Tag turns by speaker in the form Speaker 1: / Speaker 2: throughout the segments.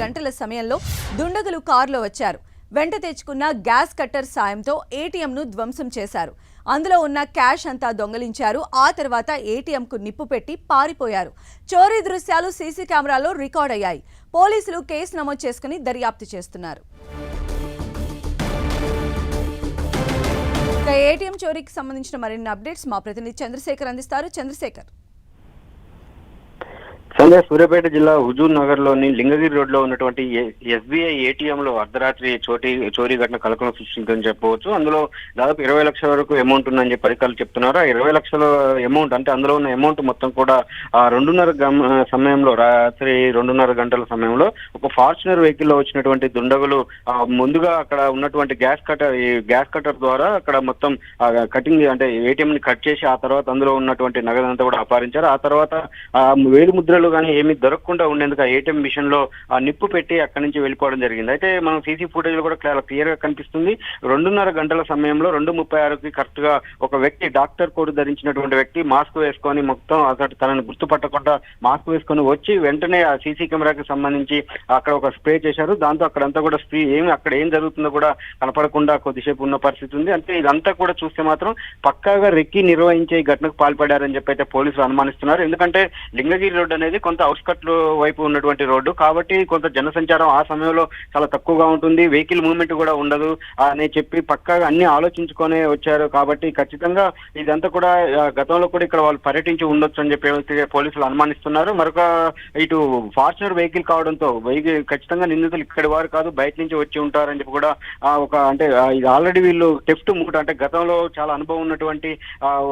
Speaker 1: గంటల సమయంలో దుండగులు కారులో వచ్చారు. వెంట తెచ్చుకున్న గ్యాస్ కట్టర్ సాయంతో ఏటీఎంను ధ్వంసం చేశారు. అందులో ఉన్న క్యాష్ అంతా దొంగలించారు. ఆ తర్వాత ఏటీఎంకు నిప్పు పెట్టి పారిపోయారు. చోరీ దృశ్యాలు సీసీ కెమెరాలో రికార్డ్ అయ్యాయి. పోలీసులు కేసు నమోదు చేసుకుని దర్యాప్తు చేస్తున్నారు. ఏటీఎం చోరీకి సంబంధించిన మరిన్ని అప్డేట్స్ మా ప్రతినిధి చంద్రశేఖర్ అందిస్తారు. చంద్రశేఖర్.
Speaker 2: సంజయ్, సూర్యాపేట జిల్లా హుజూర్ నగర్ లోని లింగగిరి రోడ్ లో ఉన్నటువంటి ఎస్బీఐ ఏటీఎం లో అర్ధరాత్రి చోరీ ఘటన కలకలం సృష్టిందని చెప్పవచ్చు. అందులో దాదాపు 20 లక్షల వరకు అమౌంట్ ఉందని చెప్పి అధికారులు చెప్తున్నారు. ఆ 20 లక్షల అమౌంట్ అంటే అందులో ఉన్న అమౌంట్ మొత్తం కూడా 2:30 సమయంలో, రాత్రి 2:30 గంటల సమయంలో ఒక ఫార్చునర్ వెహికల్ లో వచ్చినటువంటి దుండగులు ముందుగా అక్కడ ఉన్నటువంటి గ్యాస్ కటర్ ద్వారా అక్కడ మొత్తం కటింగ్ అంటే ఏటీఎం ని కట్ చేసి ఆ తర్వాత అందులో ఉన్నటువంటి నగదంతా కూడా అపహరించారు. ఆ తర్వాత వేలు ముద్రలు కానీ ఏమీ దొరకకుండా ఉండేందుకు ఆ ఏటీఎం మిషన్ లో ఆ నిప్పు పెట్టి అక్కడి నుంచి వెళ్ళిపోవడం జరిగింది. అయితే మనం సీసీ ఫుటేజ్ లో కూడా క్లియర్ గా కనిపిస్తుంది. 2:30 గంటల సమయంలో 2:36కి కరెక్ట్ గా ఒక వ్యక్తి డాక్టర్ కోట్ ధరించినటువంటి వ్యక్తి మాస్క్ వేసుకొని మొత్తం అసలు తనను గుర్తుపట్టకుండా మాస్క్ వేసుకొని వచ్చి వెంటనే ఆ సీసీ కెమెరాకి సంబంధించి అక్కడ ఒక స్ప్రే చేశారు. దాంతో అక్కడంతా కూడా అక్కడ ఏం జరుగుతుందో కూడా కనపడకుండా కొద్దిసేపు ఉన్న పరిస్థితి ఉంది. అంటే ఇదంతా కూడా చూస్తే మాత్రం పక్కాగా రెక్కి నిర్వహించే ఈ ఘటనకు పాల్పడారని చెప్పి అయితే పోలీసులు అనుమానిస్తున్నారు. ఎందుకంటే లింగగిరి రోడ్ అనేది కొంత అవుట్స్కట్లు వైపు ఉన్నటువంటి రోడ్డు కాబట్టి కొంత జనసంచారం ఆ సమయంలో చాలా తక్కువగా ఉంటుంది, వెహికల్ మూవ్మెంట్ కూడా ఉండదు అని చెప్పి పక్కాగా అన్ని ఆలోచించుకొని వచ్చారు. కాబట్టి ఖచ్చితంగా ఇదంతా కూడా గతంలో కూడా ఇక్కడ వాళ్ళు పర్యటించి ఉండొచ్చు అని చెప్పి పోలీసులు అనుమానిస్తున్నారు. మరొక ఇటు ఫార్చునర్ వెహికల్ కావడంతో ఖచ్చితంగా నిందితులు ఇక్కడి వారు కాదు, బయట నుంచి వచ్చి ఉంటారని చెప్పి కూడా అంటే ఇది ఆల్రెడీ వీళ్ళు టెఫ్ట్ మూట అంటే గతంలో చాలా అనుభవం ఉన్నటువంటి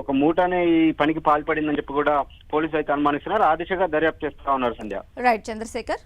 Speaker 2: ఒక మూటనే ఈ పనికి పాల్పడిందని చెప్పి కూడా పోలీసులు అయితే అనుమానిస్తున్నారు. ఆ దిశగా దర్యాప్తు చేస్తా ఉన్నారు. సంధ్య.
Speaker 1: రైట్ చంద్రశేఖర్.